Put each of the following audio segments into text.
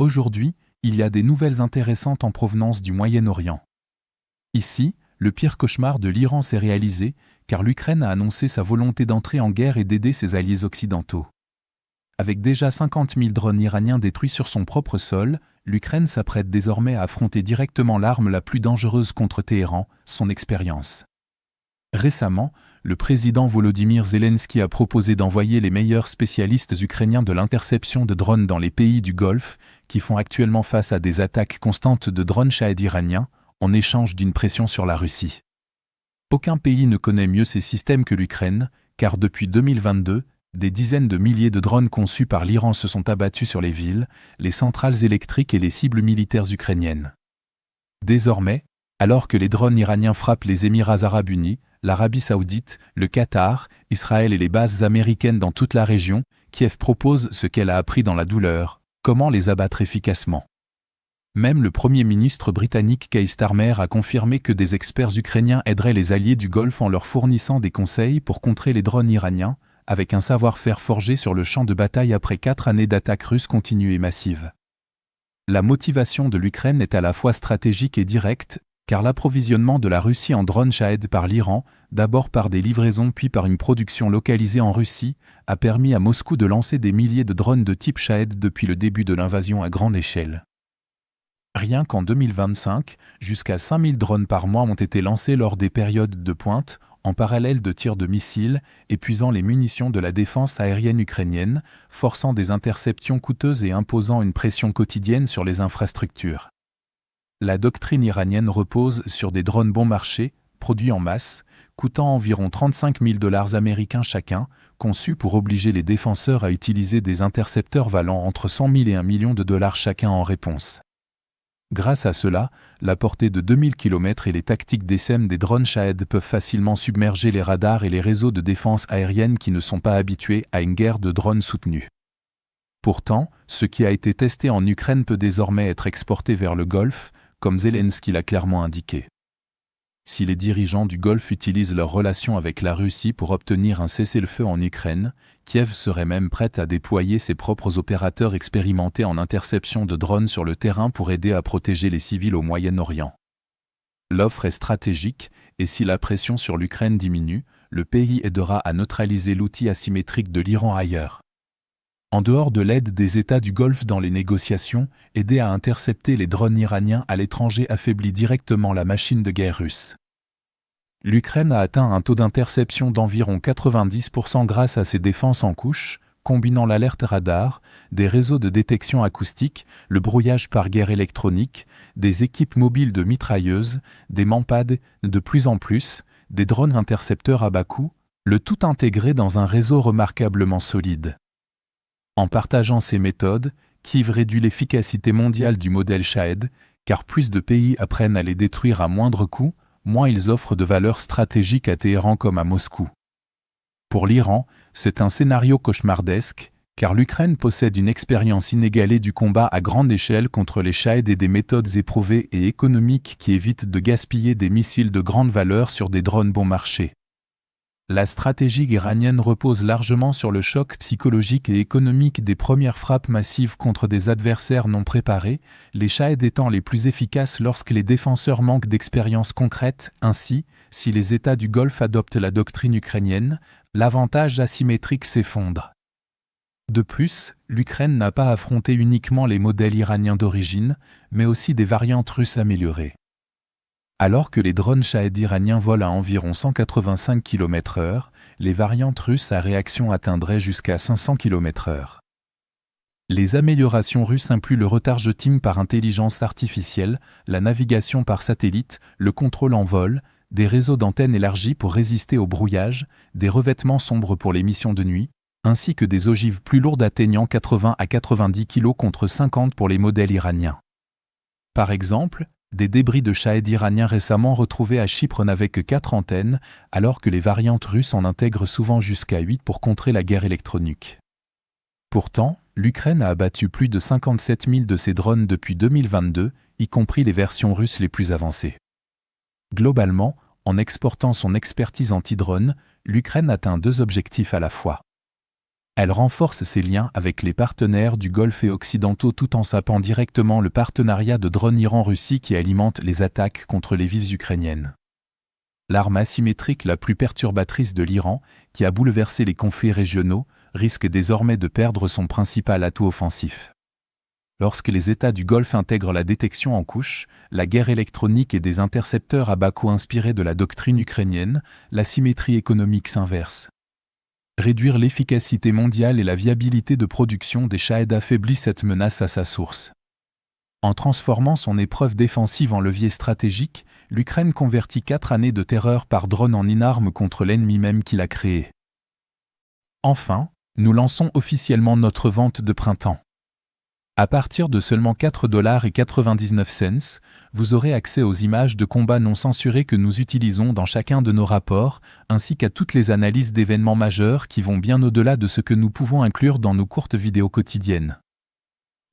Aujourd'hui, il y a des nouvelles intéressantes en provenance du Moyen-Orient. Ici, le pire cauchemar de l'Iran s'est réalisé, car l'Ukraine a annoncé sa volonté d'entrer en guerre et d'aider ses alliés occidentaux. Avec déjà 50 000 drones iraniens détruits sur son propre sol, l'Ukraine s'apprête désormais à affronter directement l'arme la plus dangereuse contre Téhéran, son expérience. Récemment, le président Volodymyr Zelensky a proposé d'envoyer les meilleurs spécialistes ukrainiens de l'interception de drones dans les pays du Golfe, qui font actuellement face à des attaques constantes de drones Shahed iraniens, en échange d'une pression sur la Russie. Aucun pays ne connaît mieux ces systèmes que l'Ukraine, car depuis 2022, des dizaines de milliers de drones conçus par l'Iran se sont abattus sur les villes, les centrales électriques et les cibles militaires ukrainiennes. Désormais, alors que les drones iraniens frappent les Émirats arabes unis, l'Arabie saoudite, le Qatar, Israël et les bases américaines dans toute la région, Kiev propose ce qu'elle a appris dans la douleur, comment les abattre efficacement. Même le Premier ministre britannique Keir Starmer a confirmé que des experts ukrainiens aideraient les alliés du Golfe en leur fournissant des conseils pour contrer les drones iraniens, avec un savoir-faire forgé sur le champ de bataille après 4 années d'attaques russes continues et massives. La motivation de l'Ukraine est à la fois stratégique et directe, car l'approvisionnement de la Russie en drones Shahed par l'Iran, d'abord par des livraisons puis par une production localisée en Russie, a permis à Moscou de lancer des milliers de drones de type Shahed depuis le début de l'invasion à grande échelle. Rien qu'en 2025, jusqu'à 5000 drones par mois ont été lancés lors des périodes de pointe, en parallèle de tirs de missiles, épuisant les munitions de la défense aérienne ukrainienne, forçant des interceptions coûteuses et imposant une pression quotidienne sur les infrastructures. La doctrine iranienne repose sur des drones bon marché, produits en masse, coûtant environ 35 000 $ américains chacun, conçus pour obliger les défenseurs à utiliser des intercepteurs valant entre 100 000 et 1 million de dollars chacun en réponse. Grâce à cela, la portée de 2000 km et les tactiques d'ESM des drones Shahed peuvent facilement submerger les radars et les réseaux de défense aérienne qui ne sont pas habitués à une guerre de drones soutenue. Pourtant, ce qui a été testé en Ukraine peut désormais être exporté vers le Golfe, comme Zelensky l'a clairement indiqué. Si les dirigeants du Golfe utilisent leurs relations avec la Russie pour obtenir un cessez-le-feu en Ukraine, Kiev serait même prête à déployer ses propres opérateurs expérimentés en interception de drones sur le terrain pour aider à protéger les civils au Moyen-Orient. L'offre est stratégique, et si la pression sur l'Ukraine diminue, le pays aidera à neutraliser l'outil asymétrique de l'Iran ailleurs. En dehors de l'aide des États du Golfe dans les négociations, aider à intercepter les drones iraniens à l'étranger affaiblit directement la machine de guerre russe. L'Ukraine a atteint un taux d'interception d'environ 90% grâce à ses défenses en couche, combinant l'alerte radar, des réseaux de détection acoustique, le brouillage par guerre électronique, des équipes mobiles de mitrailleuses, des MANPAD de plus en plus, des drones intercepteurs à bas coût, le tout intégré dans un réseau remarquablement solide. En partageant ces méthodes, Kiev réduit l'efficacité mondiale du modèle Shahed, car plus de pays apprennent à les détruire à moindre coût, moins ils offrent de valeur stratégique à Téhéran comme à Moscou. Pour l'Iran, c'est un scénario cauchemardesque, car l'Ukraine possède une expérience inégalée du combat à grande échelle contre les Shahed et des méthodes éprouvées et économiques qui évitent de gaspiller des missiles de grande valeur sur des drones bon marché. La stratégie iranienne repose largement sur le choc psychologique et économique des premières frappes massives contre des adversaires non préparés, les Shahed étant les plus efficaces lorsque les défenseurs manquent d'expérience concrète. Ainsi, si les États du Golfe adoptent la doctrine ukrainienne, l'avantage asymétrique s'effondre. De plus, l'Ukraine n'a pas affronté uniquement les modèles iraniens d'origine, mais aussi des variantes russes améliorées. Alors que les drones Shahed iraniens volent à environ 185 km/h, les variantes russes à réaction atteindraient jusqu'à 500 km/h. Les améliorations russes incluent le retargeting par intelligence artificielle, la navigation par satellite, le contrôle en vol, des réseaux d'antennes élargis pour résister au brouillage, des revêtements sombres pour les missions de nuit, ainsi que des ogives plus lourdes atteignant 80 à 90 kg contre 50 pour les modèles iraniens. Par exemple, des débris de Shahed iraniens récemment retrouvés à Chypre n'avaient que 4 antennes, alors que les variantes russes en intègrent souvent jusqu'à 8 pour contrer la guerre électronique. Pourtant, l'Ukraine a abattu plus de 57 000 de ces drones depuis 2022, y compris les versions russes les plus avancées. Globalement, en exportant son expertise anti-drone, l'Ukraine atteint 2 objectifs à la fois. Elle renforce ses liens avec les partenaires du Golfe et occidentaux tout en sapant directement le partenariat de drones Iran-Russie qui alimente les attaques contre les villes ukrainiennes. L'arme asymétrique la plus perturbatrice de l'Iran, qui a bouleversé les conflits régionaux, risque désormais de perdre son principal atout offensif. Lorsque les États du Golfe intègrent la détection en couche, la guerre électronique et des intercepteurs à bas coût inspirés de la doctrine ukrainienne, la symétrie économique s'inverse. Réduire l'efficacité mondiale et la viabilité de production des Shahed affaiblit cette menace à sa source. En transformant son épreuve défensive en levier stratégique, l'Ukraine convertit 4 années de terreur par drone en une arme contre l'ennemi même qui l'a créée. Enfin, nous lançons officiellement notre vente de printemps. À partir de seulement $4,99, vous aurez accès aux images de combats non censurées que nous utilisons dans chacun de nos rapports, ainsi qu'à toutes les analyses d'événements majeurs qui vont bien au-delà de ce que nous pouvons inclure dans nos courtes vidéos quotidiennes.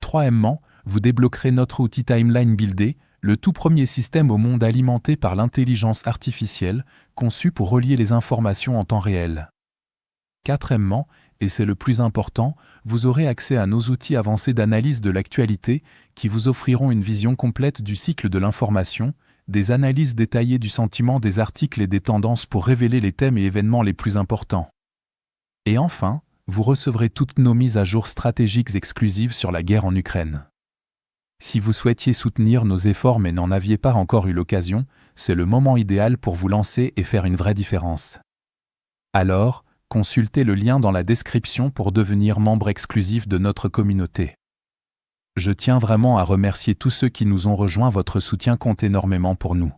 Troisièmement, vous débloquerez notre outil Timeline Builder, le tout premier système au monde alimenté par l'intelligence artificielle, conçu pour relier les informations en temps réel. Quatrièmement, et c'est le plus important, vous aurez accès à nos outils avancés d'analyse de l'actualité qui vous offriront une vision complète du cycle de l'information, des analyses détaillées du sentiment des articles et des tendances pour révéler les thèmes et événements les plus importants. Et enfin, vous recevrez toutes nos mises à jour stratégiques exclusives sur la guerre en Ukraine. Si vous souhaitiez soutenir nos efforts mais n'en aviez pas encore eu l'occasion, c'est le moment idéal pour vous lancer et faire une vraie différence. Alors, consultez le lien dans la description pour devenir membre exclusif de notre communauté. Je tiens vraiment à remercier tous ceux qui nous ont rejoints, votre soutien compte énormément pour nous.